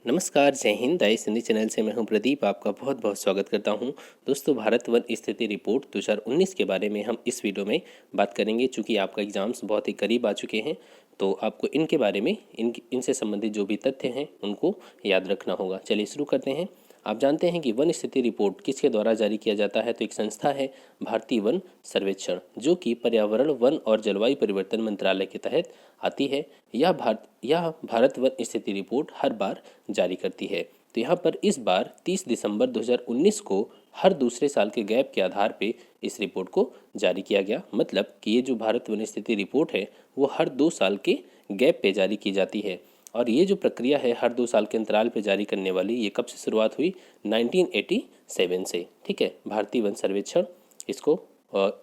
नमस्कार, जय हिंद। आई सिंधी चैनल से मैं हूं प्रदीप, आपका बहुत बहुत स्वागत करता हूं। दोस्तों, भारत वन स्थिति रिपोर्ट 2019 के बारे में हम इस वीडियो में बात करेंगे। चूंकि आपका एग्ज़ाम्स बहुत ही करीब आ चुके हैं, तो आपको इनके बारे में इनसे संबंधित जो भी तथ्य हैं उनको याद रखना होगा। चलिए शुरू करते हैं। आप जानते हैं कि वन स्थिति रिपोर्ट किसके द्वारा जारी किया जाता है? तो एक संस्था है भारतीय वन सर्वेक्षण, जो कि पर्यावरण, वन और जलवायु परिवर्तन मंत्रालय के तहत आती है। यह भारत वन स्थिति रिपोर्ट हर बार जारी करती है। तो यहाँ पर इस बार 30 दिसंबर 2019 को हर दूसरे साल के गैप के आधार पे इस रिपोर्ट को जारी किया गया। मतलब कि ये जो भारत वन स्थिति रिपोर्ट है वो हर 2 साल के गैप पे जारी की जाती है। और ये जो प्रक्रिया है हर 2 साल के अंतराल पे जारी करने वाली, ये कब से शुरुआत हुई? 1987 से। ठीक है, भारतीय वन सर्वेक्षण इसको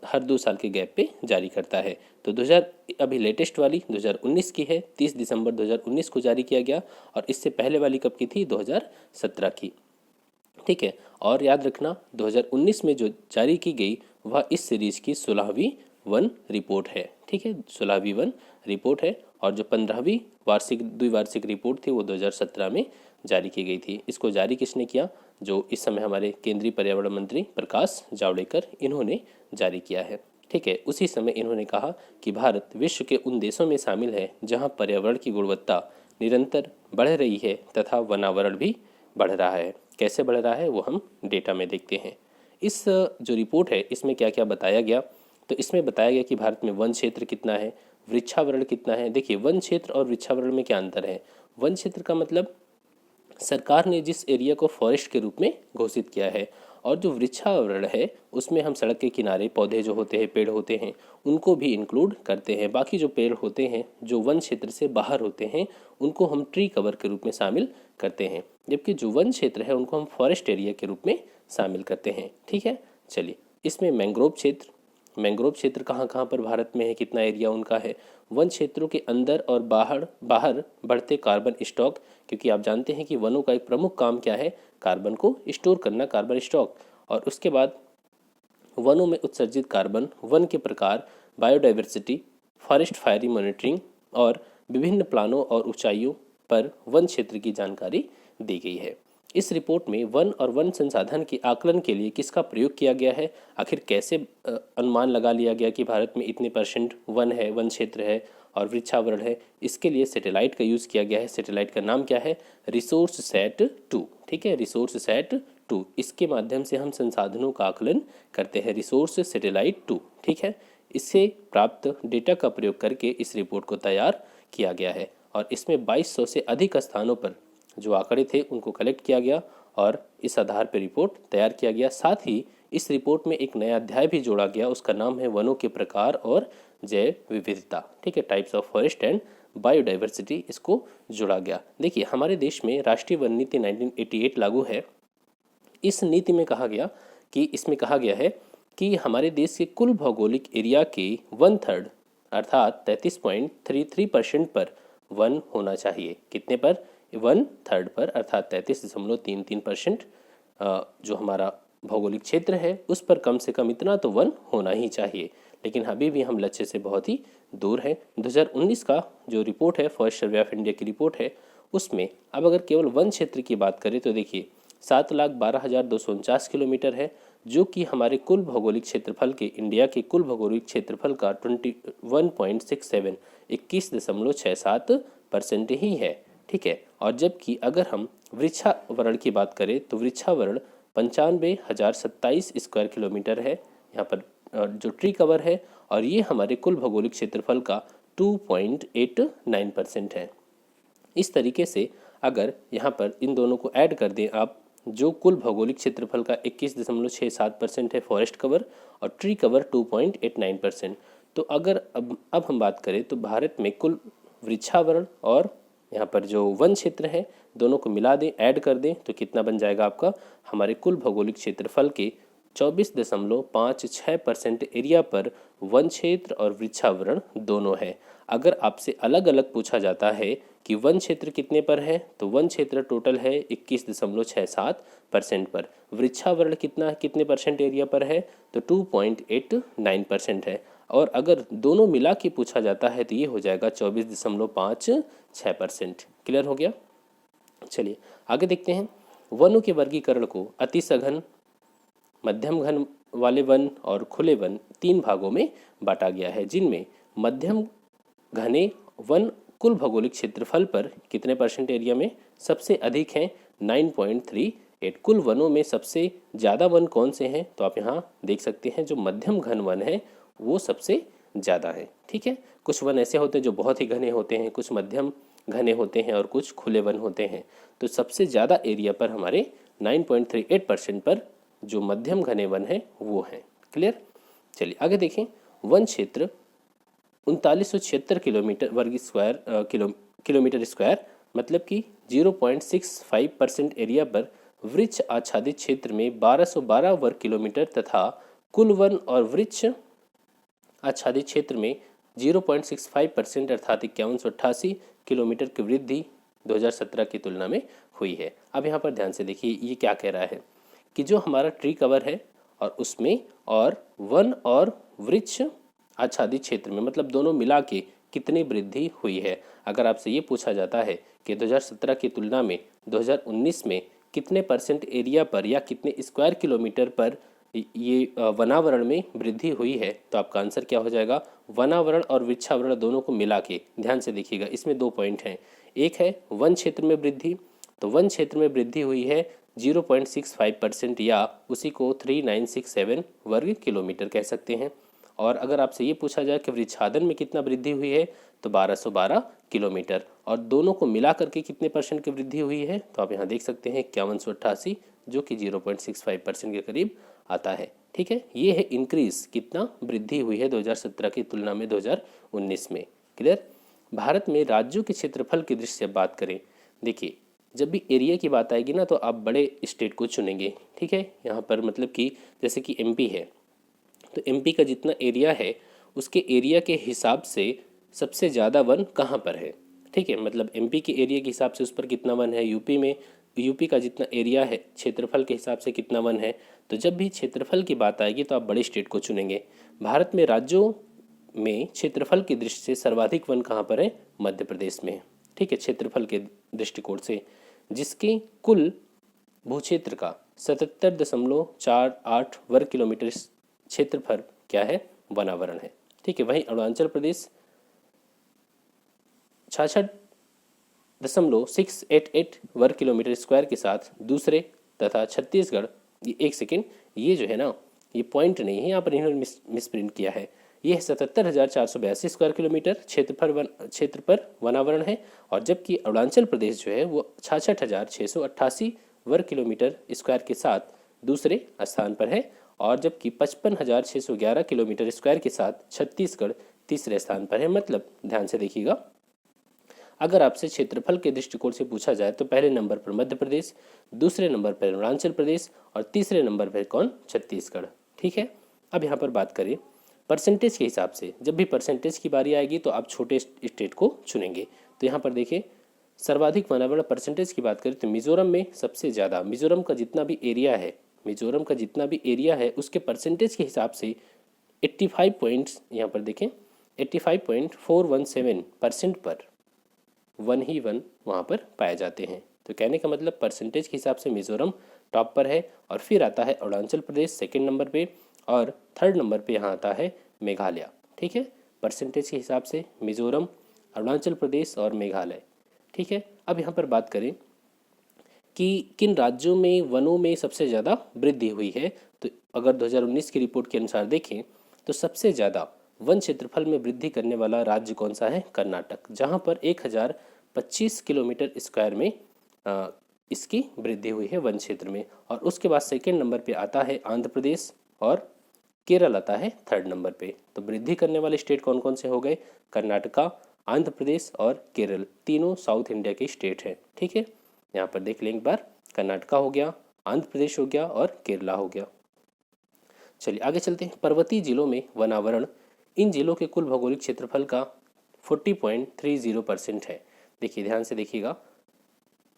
हर 2 साल के गैप पे जारी करता है। तो 2000 अभी लेटेस्ट वाली 2019 की है, 30 दिसंबर 2019 को जारी किया गया। और इससे पहले वाली कब की थी? 2017 की। ठीक है, और याद रखना 2019 में जो जारी की गई वह इस सीरीज की 16वीं वन रिपोर्ट है। ठीक है, 16वीं वन रिपोर्ट है। और जो 15वीं द्विवार्षिक रिपोर्ट थी वो 2017 में जारी की गई थी। इसको जारी किसने किया? जो इस समय हमारे केंद्रीय पर्यावरण मंत्री प्रकाश जावड़ेकर, इन्होंने जारी किया है। ठीक है, उसी समय इन्होंने कहा कि भारत विश्व के उन देशों में शामिल है जहां पर्यावरण की गुणवत्ता निरंतर बढ़ रही है तथा वनावरण भी बढ़ रहा है। कैसे बढ़ रहा है वो हम डेटा में देखते हैं। इस जो रिपोर्ट है इसमें क्या क्या बताया गया? तो इसमें बताया गया कि भारत में वन क्षेत्र कितना है, वृक्षावरण कितना है। देखिए, वन क्षेत्र और वृक्षावरण में क्या अंतर है? वन क्षेत्र का मतलब सरकार ने जिस एरिया को फॉरेस्ट के रूप में घोषित किया है, और जो वृक्षावरण है उसमें हम सड़क के किनारे पौधे जो होते हैं, पेड़ होते हैं, उनको भी इंक्लूड करते हैं। बाकी जो पेड़ होते हैं जो वन क्षेत्र से बाहर होते हैं उनको हम ट्री कवर के रूप में शामिल करते हैं, जबकि जो वन क्षेत्र है उनको हम फॉरेस्ट एरिया के रूप में शामिल करते हैं। ठीक है, चलिए। इसमें मैंग्रोव क्षेत्र कहाँ कहाँ पर भारत में है, कितना एरिया उनका है? वन क्षेत्रों के अंदर और बाहर बाहर बढ़ते कार्बन स्टॉक, क्योंकि आप जानते हैं कि वनों का एक प्रमुख काम क्या है? कार्बन को स्टोर करना, कार्बन स्टॉक। और उसके बाद वनों में उत्सर्जित कार्बन, वन के प्रकार, बायोडाइवर्सिटी, फॉरेस्ट फायरिंग मॉनिटरिंग और विभिन्न प्लानों और ऊंचाइयों पर वन क्षेत्र की जानकारी दी गई है। इस रिपोर्ट में वन और वन संसाधन के आकलन के लिए किसका प्रयोग किया गया है? आखिर कैसे अनुमान लगा लिया गया कि भारत में इतने % वन है, वन क्षेत्र है और वृक्षावरण है? इसके लिए सैटेलाइट का यूज़ किया गया है। सैटेलाइट का नाम क्या है? Resource set 2। ठीक है, रिसोर्स सेट 2। इसके माध्यम से हम संसाधनों का आकलन करते हैं, रिसोर्स सैटेलाइट 2। ठीक है, इससे प्राप्त डेटा का प्रयोग करके इस रिपोर्ट को तैयार किया गया है। और इसमें 2200 से अधिक स्थानों पर जो आंकड़े थे उनको कलेक्ट किया गया और इस आधार पर रिपोर्ट तैयार किया गया। साथ ही इस रिपोर्ट में एक नया अध्याय भी जोड़ा गया, उसका नाम है वनों के प्रकार और जैव विविधता। ठीक है, types of forest and biodiversity, इसको जोड़ा गया। देखिए, हमारे देश में राष्ट्रीय वन नीति 1988 लागू है। इस नीति में कहा गया कि इसमें कहा गया है कि हमारे देश के कुल भौगोलिक एरिया के 1/3 अर्थात 33.33% पर वन होना चाहिए। कितने पर? 1/3 पर, अर्थात 33.33% जो हमारा भौगोलिक क्षेत्र है उस पर कम से कम इतना तो वन होना ही चाहिए। लेकिन अभी भी हम लक्ष्य से बहुत ही दूर हैं। 2019 का जो रिपोर्ट है, फॉरेस्ट सर्वे ऑफ इंडिया की रिपोर्ट है, उसमें अब अगर केवल वन क्षेत्र की बात करें तो देखिए 7,12,249 किलोमीटर है, जो कि हमारे कुल भौगोलिक क्षेत्रफल के, इंडिया के कुल भौगोलिक क्षेत्रफल का 21.67 21.67% ही है। ठीक है, और जबकि अगर हम वृक्षावरण की बात करें तो वृक्षावरण 95,027 स्क्वायर किलोमीटर है यहाँ पर जो ट्री कवर है, और ये हमारे कुल भौगोलिक क्षेत्रफल का 2.89% है। इस तरीके से अगर यहाँ पर इन दोनों को ऐड कर दें आप, जो कुल भौगोलिक क्षेत्रफल का 21.67% है फॉरेस्ट कवर और ट्री कवर 2.89%, तो अगर अब हम बात करें तो भारत में कुल वृक्षावरण और यहाँ पर जो वन क्षेत्र है दोनों को मिला दें, ऐड कर दें, तो कितना बन जाएगा आपका? हमारे कुल भौगोलिक क्षेत्रफल के 24.56% एरिया पर वन क्षेत्र और वृक्षावरण दोनों है। अगर आपसे अलग अलग पूछा जाता है कि वन क्षेत्र कितने पर है, तो वन क्षेत्र टोटल है 21.67% पर। वृक्षावरण कितने % एरिया पर है, तो 2.89% है। और अगर दोनों मिला के पूछा जाता है तो ये हो जाएगा 24.56%। क्लियर हो गया? चलिए आगे देखते हैं। वनों के वर्गीकरण को अति सघन, मध्यम घन वाले वन और खुले वन तीन भागों में बांटा गया है, जिनमें मध्यम घने वन कुल भौगोलिक क्षेत्रफल पर कितने परसेंट एरिया में सबसे अधिक हैं? 9.38। कुल वनों में सबसे ज़्यादा वन कौन से हैं? तो आप यहाँ देख सकते हैं जो मध्यम घन वन है वो सबसे ज़्यादा है। ठीक है, कुछ वन ऐसे होते हैं जो बहुत ही घने होते हैं, कुछ मध्यम घने होते हैं और कुछ खुले वन होते हैं। तो सबसे ज़्यादा एरिया पर हमारे 9.38% पर जो मध्यम घने वन है वो हैं। क्लियर। चलिए आगे देखें। वन क्षेत्र 3976 किलोमीटर वर्ग स्क्वायर किलोमीटर स्क्वायर मतलब कि 0.65% एरिया पर वृक्ष आच्छादित क्षेत्र में 1212 वर्ग किलोमीटर तथा कुल वन और वृक्ष आच्छादित क्षेत्र में 0.65% अर्थात 5188 किलोमीटर की वृद्धि 2017 की तुलना में हुई है। अब यहाँ पर ध्यान से देखिए ये क्या कह रहा है कि जो हमारा ट्री कवर है और उसमें और वन और वृक्ष आच्छादित क्षेत्र में मतलब दोनों मिला के कितनी वृद्धि हुई है। अगर आपसे ये पूछा जाता है कि 2017 की तुलना में 2019 में कितने परसेंट एरिया पर या कितने स्क्वायर किलोमीटर पर ये वनावरण में वृद्धि हुई है, तो आपका आंसर क्या हो जाएगा? वनावरण और वृक्षावरण दोनों को मिला के। ध्यान से देखिएगा, इसमें दो पॉइंट हैं। एक है वन क्षेत्र में वृद्धि, तो वन क्षेत्र में वृद्धि हुई है 0.65% या उसी को 3967 वर्ग किलोमीटर कह सकते हैं। और अगर आपसे ये पूछा जाए कि वृक्षादन में कितना वृद्धि हुई है, तो 1212 किलोमीटर। और दोनों को मिला करके कितने परसेंट की वृद्धि हुई है, तो आप यहाँ देख सकते हैं 5188, जो कि 0.65% के करीब आता है। ठीक है, ये है इंक्रीज, कितना वृद्धि हुई है 2017 की तुलना में 2019 में। क्लियर। भारत में राज्यों के क्षेत्रफल की दृष्टि से बात करें, देखिए जब भी एरिया की बात आएगी ना तो आप बड़े स्टेट को चुनेंगे। ठीक है, यहाँ पर मतलब कि जैसे कि एमपी है, तो एमपी का जितना एरिया है उसके एरिया के हिसाब से सबसे ज़्यादा वन कहाँ पर है। ठीक है, मतलब एमपी के एरिया के हिसाब से उस पर कितना वन है, यूपी में यूपी का जितना एरिया है क्षेत्रफल के हिसाब से कितना वन है। तो जब भी क्षेत्रफल की बात आएगी तो आप बड़े स्टेट को चुनेंगे। भारत में राज्यों में क्षेत्रफल की दृष्टि से सर्वाधिक वन कहाँ पर है? मध्य प्रदेश में। ठीक है, क्षेत्रफल के दृष्टिकोण से, जिसके कुल भूक्षेत्र का 77.48 वर्ग किलोमीटर क्षेत्रफल क्या है? वनावरण है। ठीक है, वहीं अरुणाचल प्रदेश 66.688 वर्ग किलोमीटर स्क्वायर के साथ दूसरे तथा छत्तीसगढ़, ये एक सेकेंड, ये जो है ना ये पॉइंट नहीं है, यहाँ पर इन्होंने मिसप्रिंट किया है। ये 77,482 स्क्वायर किलोमीटर क्षेत्र पर वनावरण है, और जबकि अरुणाचल प्रदेश जो है वो 66,688 वर्ग किलोमीटर स्क्वायर के साथ दूसरे स्थान पर है, और जबकि 55,611 किलोमीटर स्क्वायर के साथ छत्तीसगढ़ तीसरे स्थान पर है। मतलब ध्यान से देखिएगा, अगर आपसे क्षेत्रफल के दृष्टिकोण से पूछा जाए तो पहले नंबर पर मध्य प्रदेश, दूसरे नंबर पर अरुणाचल प्रदेश और तीसरे नंबर पर कौन? छत्तीसगढ़। ठीक है, अब यहाँ पर बात करें परसेंटेज के हिसाब से। जब भी परसेंटेज की बारी आएगी तो आप छोटे स्टेट को चुनेंगे। तो यहाँ पर देखिए सर्वाधिक वनावरण परसेंटेज की बात करें तो मिजोरम में सबसे ज़्यादा, मिजोरम का जितना भी एरिया है उसके परसेंटेज के हिसाब से 85 पॉइंट्स, यहाँ पर देखें 85.417% पर वन ही वन वहाँ पर पाए जाते हैं। तो कहने का मतलब परसेंटेज के हिसाब से मिजोरम टॉप पर है, और फिर आता है अरुणाचल प्रदेश सेकंड नंबर पे, और थर्ड नंबर पे यहाँ आता है मेघालय। ठीक है, परसेंटेज के हिसाब से मिजोरम, अरुणाचल प्रदेश और मेघालय। ठीक है, अब यहाँ पर बात करें कि किन राज्यों में वनों में सबसे ज़्यादा वृद्धि हुई है। तो अगर 2019 की रिपोर्ट के अनुसार देखें तो सबसे ज़्यादा वन क्षेत्रफल में वृद्धि करने वाला राज्य कौन सा है? कर्नाटक, जहां पर 1025 किलोमीटर स्क्वायर में इसकी वृद्धि हुई है वन क्षेत्र में। और उसके बाद सेकेंड नंबर पे आता है आंध्र प्रदेश, और केरल आता है थर्ड नंबर पे। तो वृद्धि करने वाले स्टेट कौन कौन से हो गए? कर्नाटका, आंध्र प्रदेश और केरल, तीनों साउथ इंडिया के स्टेट हैं। ठीक है, यहाँ पर देख लें एक बार, कर्नाटका हो गया, आंध्र प्रदेश हो गया और केरला हो गया। चलिए आगे चलते हैं। पर्वतीय जिलों में वनावरण इन जिलों के कुल भौगोलिक क्षेत्रफल का 40.30% है। देखिए ध्यान से देखिएगा,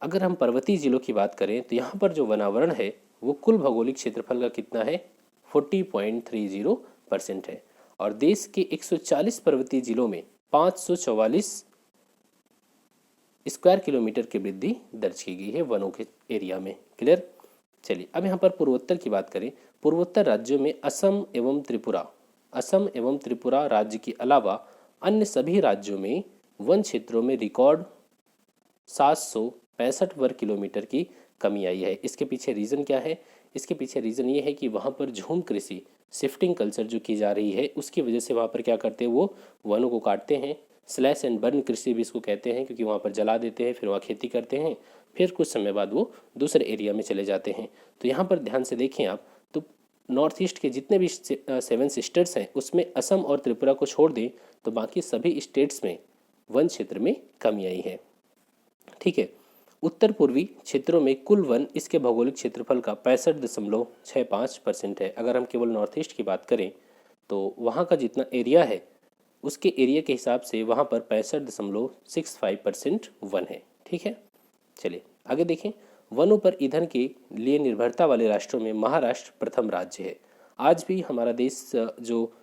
अगर हम पर्वतीय जिलों की बात करें तो यहाँ पर जो वनावरण है वो कुल भौगोलिक क्षेत्रफल का कितना है? 40.30% है। और देश के 140 पर्वतीय जिलों में 544 स्क्वायर किलोमीटर की वृद्धि दर्ज की गई है वनों के एरिया में। क्लियर। चलिए अब यहाँ पर पूर्वोत्तर की बात करें। पूर्वोत्तर राज्यों में असम एवं त्रिपुरा राज्य के अलावा अन्य सभी राज्यों में वन क्षेत्रों में रिकॉर्ड 765 वर्ग किलोमीटर की कमी आई है। इसके पीछे रीज़न क्या है? इसके पीछे रीज़न ये है कि वहाँ पर झूम कृषि, शिफ्टिंग कल्चर जो की जा रही है, उसकी वजह से वहाँ पर क्या करते हैं, वो वनों को काटते हैं। स्लैश एंड बर्न कृषि भी इसको कहते हैं, क्योंकि वहाँ पर जला देते हैं, फिर वहाँ खेती करते हैं, फिर कुछ समय बाद वो दूसरे एरिया में चले जाते हैं। तो यहाँ पर ध्यान से देखें आप, तो नॉर्थ ईस्ट के जितने भी 7 सिस्टर्स हैं उसमें असम और त्रिपुरा को छोड़ दें तो बाकी सभी स्टेट्स में वन क्षेत्र में कमी आई है। ठीक है। उत्तर पूर्वी क्षेत्रों में कुल वन इसके भौगोलिक क्षेत्रफल का 65.65% है। अगर हम केवल नॉर्थ ईस्ट की बात करें तो वहाँ का जितना एरिया है उसके एरिया के हिसाब से वहाँ पर 65.65% वन है। ठीक है। चलिए आगे देखें। वनों पर ईंधन के लिए निर्भरता वाले राष्ट्रों में महाराष्ट्र प्रथम राज्य है। आज भी हमारा देश जो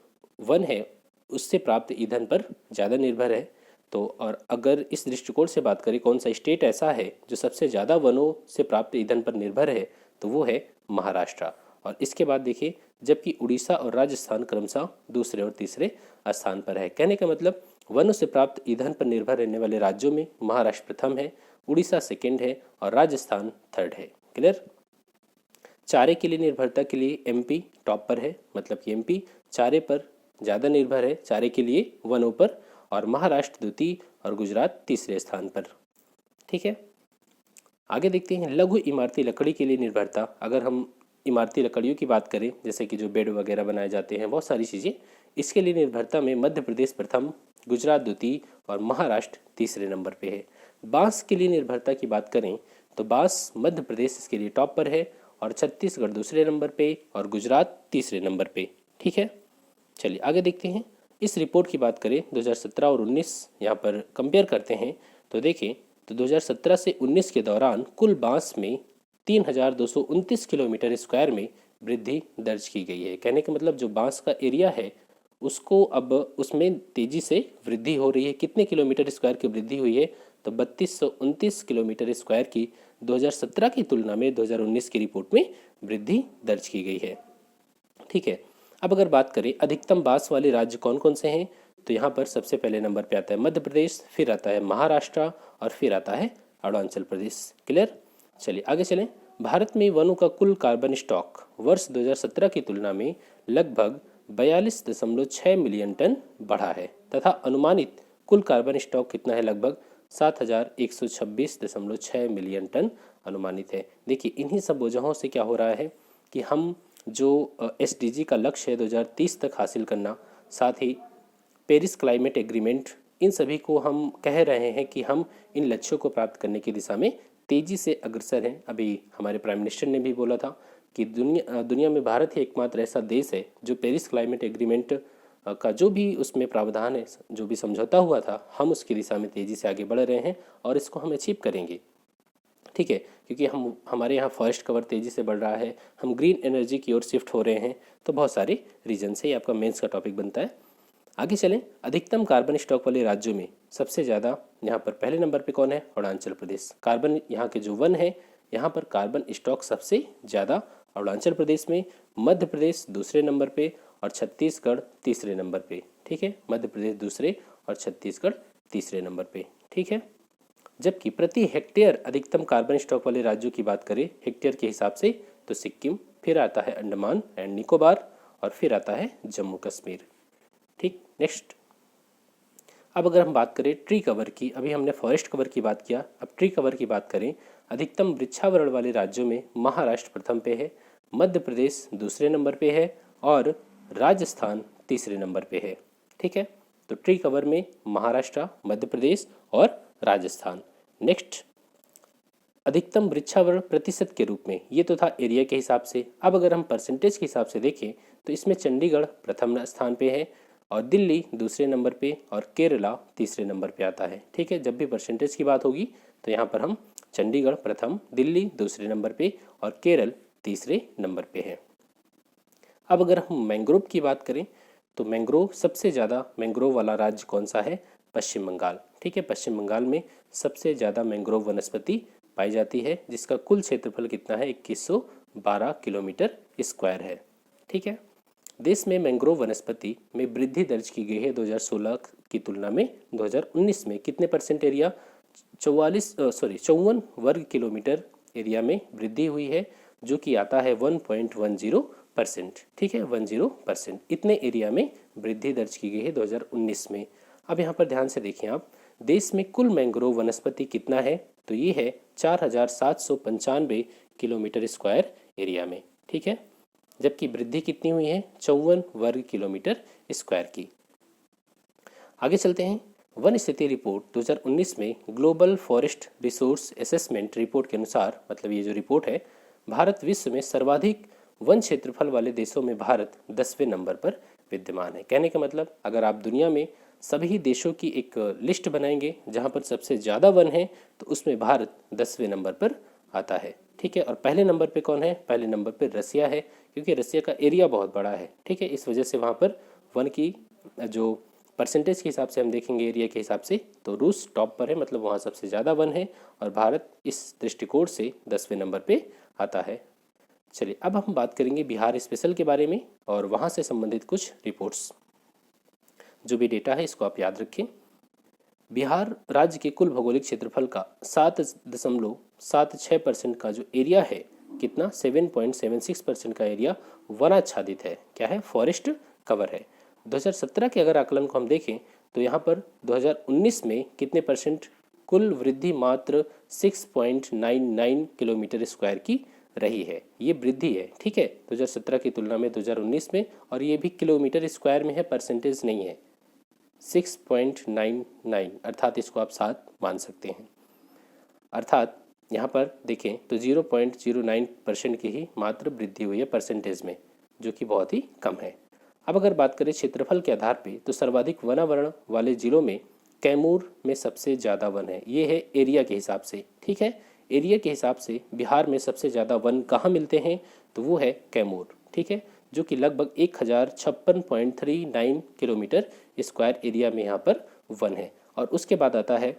वन है उससे प्राप्त ईंधन पर ज़्यादा निर्भर है। तो और अगर इस दृष्टिकोण से बात करें कौन सा स्टेट ऐसा है जो सबसे ज़्यादा वनों से प्राप्त ईंधन पर निर्भर है, तो वो है महाराष्ट्र। और इसके बाद देखिए, जबकि उड़ीसा और राजस्थान क्रमशः दूसरे और तीसरे स्थान पर है। कहने का मतलब वनों से प्राप्त ईंधन पर निर्भर रहने वाले राज्यों में महाराष्ट्र प्रथम है, उड़ीसा सेकेंड है और राजस्थान थर्ड है। क्लियर। चारे के लिए निर्भरता के लिए एमपी टॉप पर है, मतलब कि एमपी चारे पर ज़्यादा निर्भर है, चारे के लिए वनों पर, और महाराष्ट्र द्वितीय और गुजरात तीसरे स्थान पर। ठीक है। आगे देखते हैं लघु इमारती लकड़ी के लिए निर्भरता। अगर हम इमारती लकड़ियों की बात करें, जैसे कि जो बेड वगैरह बनाए जाते हैं, बहुत सारी चीज़ें, इसके लिए निर्भरता में मध्य प्रदेश प्रथम, गुजरात द्वितीय और महाराष्ट्र तीसरे नंबर पे है। बांस के लिए निर्भरता की बात करें तो बांस मध्य प्रदेश इसके लिए टॉप पर है और छत्तीसगढ़ दूसरे नंबर पे और गुजरात तीसरे नंबर पे। ठीक है। चलिए आगे देखते हैं। इस रिपोर्ट की बात करें 2017 और 19 यहाँ पर कंपेयर करते हैं तो देखें तो 2017 से 19 के दौरान कुल बांस में 3229 किलोमीटर स्क्वायर में वृद्धि दर्ज की गई है। कहने का मतलब जो बांस का एरिया है उसको अब उसमें तेज़ी से वृद्धि हो रही है। कितने किलोमीटर स्क्वायर की वृद्धि हुई है? तो 3229 किलोमीटर स्क्वायर की 2017 की तुलना में 2019 की रिपोर्ट में वृद्धि दर्ज की गई है। ठीक है। अब अगर बात करें अधिकतम बांस वाले राज्य कौन कौन से हैं, तो यहाँ पर सबसे पहले नंबर पे आता है मध्य प्रदेश, फिर आता है महाराष्ट्र और फिर आता है अरुणाचल प्रदेश। क्लियर। चलिए आगे चलें। भारत में वनों का कुल कार्बन स्टॉक वर्ष 2017 की तुलना में लगभग 42.6 मिलियन टन बढ़ा है तथा अनुमानित कुल कार्बन स्टॉक कितना है? लगभग 7126.6 मिलियन टन अनुमानित है। देखिए इन्हीं सब वजहों से क्या हो रहा है कि हम जो SDG का लक्ष्य है 2030 तक हासिल करना, साथ ही पेरिस क्लाइमेट एग्रीमेंट, इन सभी को हम कह रहे हैं कि हम इन लक्ष्यों को प्राप्त करने की दिशा में तेज़ी से अग्रसर हैं। अभी हमारे प्राइम मिनिस्टर ने भी बोला था कि दुनिया में भारत ही एकमात्र ऐसा देश है जो पेरिस क्लाइमेट एग्रीमेंट का जो भी उसमें प्रावधान है, जो भी समझौता हुआ था, हम उसकी दिशा में तेज़ी से आगे बढ़ रहे हैं और इसको हम अचीव करेंगे। ठीक है। क्योंकि हमारे यहाँ फॉरेस्ट कवर तेज़ी से बढ़ रहा है, हम ग्रीन एनर्जी की ओर शिफ्ट हो रहे हैं, तो बहुत सारे रीजन से ये आपका मेंस का टॉपिक बनता है। आगे चलें। अधिकतम कार्बन स्टॉक वाले राज्यों में सबसे ज़्यादा यहाँ पर पहले नंबर पे कौन है? अरुणाचल प्रदेश। कार्बन यहाँ के जो वन है यहाँ पर कार्बन स्टॉक सबसे ज़्यादा अरुणाचल प्रदेश में, मध्य प्रदेश दूसरे नंबर पे और छत्तीसगढ़ तीसरे नंबर पे। ठीक है। मध्य प्रदेश दूसरे और छत्तीसगढ़ तीसरे नंबर पे। ठीक है। जबकि प्रति हेक्टेयर अधिकतम कार्बन स्टॉक वाले राज्यों की बात करें हेक्टेयर के हिसाब से तो सिक्किम, फिर आता है अंडमान एंड निकोबार और फिर आता है जम्मू कश्मीर। ठीक। नेक्स्ट। अब अगर हम बात करें ट्री कवर की, अभी हमने फॉरेस्ट कवर की बात किया, अब ट्री कवर की बात करें। अधिकतम वृक्षावरण वाले राज्यों में महाराष्ट्र प्रथम पे है, मध्य प्रदेश दूसरे नंबर पे है और राजस्थान तीसरे नंबर पे है। ठीक है। तो ट्री कवर में महाराष्ट्र, मध्य प्रदेश और राजस्थान। नेक्स्ट। अधिकतम वृक्षावरण प्रतिशत के रूप में, ये तो था एरिया के हिसाब से। अब अगर हम परसेंटेज के हिसाब से देखें तो इसमें चंडीगढ़ प्रथम स्थान पे है और दिल्ली दूसरे नंबर पे और केरला तीसरे नंबर पे आता है। ठीक है। जब भी परसेंटेज की बात होगी तो यहाँ पर हम चंडीगढ़ प्रथम, दिल्ली दूसरे नंबर पे और केरल तीसरे नंबर पे है। अब अगर हम मैंग्रोव की बात करें तो मैंग्रोव सबसे ज़्यादा मैंग्रोव वाला राज्य कौन सा है? पश्चिम बंगाल। ठीक है। पश्चिम बंगाल में सबसे ज़्यादा मैंग्रोव वनस्पति पाई जाती है, जिसका कुल क्षेत्रफल कितना है, 2112 किलोमीटर स्क्वायर है। ठीक है। देश में मैंग्रोव वनस्पति में वृद्धि दर्ज की गई है 2016 की तुलना में 2019 में कितने परसेंट एरिया, 54 वर्ग किलोमीटर एरिया में वृद्धि हुई है, जो कि आता है 1.10%। ठीक है, 10%, इतने एरिया में वृद्धि दर्ज की गई है 2019 में। अब यहाँ पर ध्यान से देखें आप, देश में कुल मैंग्रोव वनस्पति कितना है, तो ये है 4795 किलोमीटर स्क्वायर एरिया में। ठीक है, जबकि वृद्धि कितनी हुई है, 54 वर्ग किलोमीटर स्क्वायर की। आगे चलते हैं। वन स्थिति रिपोर्ट 2019 में global forest resource assessment report के अनुसार, मतलब ये जो रिपोर्ट है, भारत विश्व में सर्वाधिक वन क्षेत्रफल वाले देशों में भारत 10वें नंबर पर विद्यमान है। कहने का मतलब, अगर आप दुनिया में सभी देशों की एक लिस्ट बनाएंगे जहां पर सबसे ज़्यादा वन है, तो उसमें भारत 10वें नंबर पर आता है। ठीक है, और पहले नंबर पे कौन है, पहले नंबर पे रसिया है, क्योंकि रसिया का एरिया बहुत बड़ा है। ठीक है, इस वजह से वहाँ पर वन की जो परसेंटेज के हिसाब से हम देखेंगे, एरिया के हिसाब से, तो रूस टॉप पर है, मतलब वहाँ सबसे ज़्यादा वन है, और भारत इस दृष्टिकोण से 10वें नंबर पे आता है। चलिए, अब हम बात करेंगे बिहार स्पेशल के बारे में और वहाँ से संबंधित कुछ रिपोर्ट्स। जो भी डेटा है इसको आप याद रखें। बिहार राज्य के कुल भौगोलिक क्षेत्रफल का 7.76% का जो एरिया है, कितना, 7.76% का एरिया वनाच्छादित है। क्या है, फॉरेस्ट कवर है। 2017 के अगर आकलन को हम देखें तो यहाँ पर 2019 में कितने परसेंट, कुल वृद्धि मात्र 6.99 किलोमीटर स्क्वायर की रही है। ये वृद्धि है। ठीक है, 2017 की तुलना में 2019 में, और ये भी किलोमीटर स्क्वायर में है, परसेंटेज नहीं है। 6.99, अर्थात इसको आप 7 मान सकते हैं। अर्थात यहाँ पर देखें तो 0.09% की ही मात्र वृद्धि हुई है परसेंटेज में, जो कि बहुत ही कम है। अब अगर बात करें क्षेत्रफल के आधार पे, तो सर्वाधिक वनावरण वाले जिलों में कैमूर में सबसे ज़्यादा वन है। ये है एरिया के हिसाब से। ठीक है, एरिया के हिसाब से बिहार में सबसे ज़्यादा वन कहाँ मिलते हैं, तो वो है कैमूर। ठीक है, जो कि लगभग 1056.39 किलोमीटर स्क्वायर एरिया में यहाँ पर वन है। और उसके बाद आता है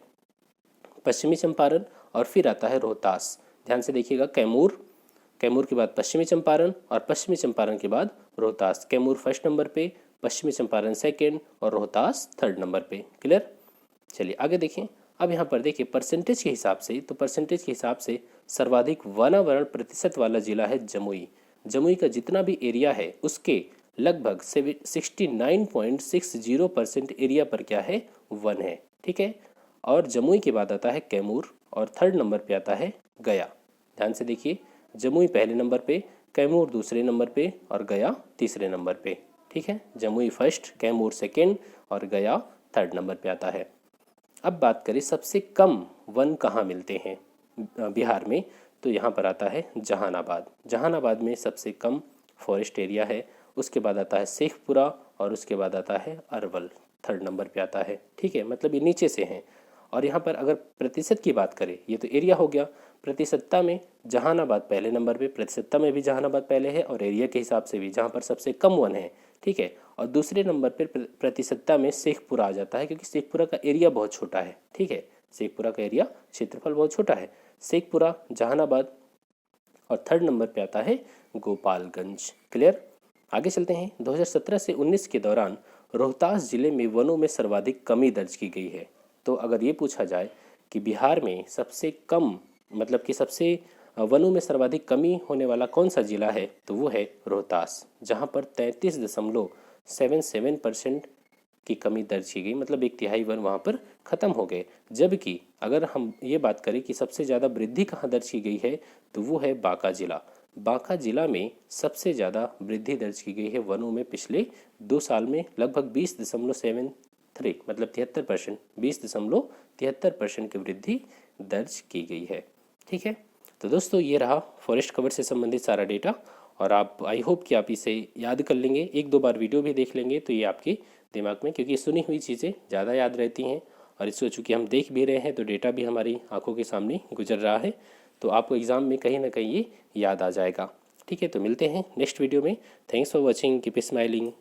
पश्चिमी चंपारण, और फिर आता है रोहतास। ध्यान से देखिएगा, कैमूर, कैमूर के बाद पश्चिमी चंपारण, और पश्चिमी चंपारण के बाद रोहतास। कैमूर फर्स्ट नंबर पे, पश्चिमी चंपारण सेकेंड, और रोहतास थर्ड नंबर पे। क्लियर। चलिए आगे देखें। अब यहाँ पर देखिए परसेंटेज के हिसाब से, तो परसेंटेज के हिसाब से सर्वाधिक वनावरण प्रतिशत वाला जिला है जमुई। जमुई का जितना भी एरिया है उसके लगभग 69.60% एरिया पर क्या है, वन है। ठीक है, और जमुई के बाद आता है कैमूर, और थर्ड नंबर पे आता है गया। ध्यान से देखिए, जमुई पहले नंबर पे, कैमूर दूसरे नंबर पे, और गया तीसरे नंबर पे। ठीक है, जमुई फर्स्ट, कैमूर सेकेंड, और गया थर्ड नंबर पे आता है। अब बात करें सबसे कम वन कहाँ मिलते हैं बिहार में, तो यहाँ पर आता है जहानाबाद। जहानाबाद में सबसे कम फॉरेस्ट एरिया है। उसके बाद आता है शेखपुरा, और उसके बाद आता है अरवल, थर्ड नंबर पे आता है। ठीक है, मतलब ये नीचे से हैं। और यहाँ पर अगर प्रतिशत की बात करें, ये तो एरिया हो गया, प्रतिशतता में जहानाबाद पहले नंबर पे, प्रतिशतता में भी जहानाबाद पहले है, और एरिया के हिसाब से भी जहाँ पर सबसे कम वन है। ठीक है, और दूसरे नंबर पर प्रतिशतता में शेखपुरा आ जाता है, क्योंकि शेखपुरा का एरिया बहुत छोटा है। ठीक है, शेखपुरा का एरिया, क्षेत्रफल बहुत छोटा है। शेखपुरा, जहानाबाद, और थर्ड नंबर पे आता है गोपालगंज। क्लियर। आगे चलते हैं। 2017 से 19 के दौरान रोहतास जिले में वनों में सर्वाधिक कमी दर्ज की गई है। तो अगर ये पूछा जाए कि बिहार में सबसे कम, मतलब कि सबसे वनों में सर्वाधिक कमी होने वाला कौन सा जिला है, तो वो है रोहतास, जहाँ पर 33.77% की कमी दर्ज की गई, मतलब 1/3 वन वहाँ पर ख़त्म हो गए। जबकि अगर हम ये बात करें कि सबसे ज़्यादा वृद्धि कहाँ दर्ज की गई है, तो वो है बांका जिला। बांका जिला में सबसे ज़्यादा वृद्धि दर्ज की गई है वनों में पिछले 2 साल में, लगभग 20.73, मतलब 73%, 20.73% की वृद्धि दर्ज की गई है। ठीक है, तो दोस्तों ये रहा फॉरेस्ट कवर से संबंधित सारा डेटा, और आप, आई होप कि आप इसे याद कर लेंगे। 1-2 बार वीडियो भी देख लेंगे तो ये आपके दिमाग में, क्योंकि सुनी हुई चीज़ें ज़्यादा याद रहती हैं, और इसको चूँकि हम देख भी रहे हैं तो डेटा भी हमारी आंखों के सामने गुजर रहा है, तो आपको एग्ज़ाम में कहीं ना कहीं ये याद आ जाएगा। ठीक है, तो मिलते हैं नेक्स्ट वीडियो में। Thanks for watching, keep smiling.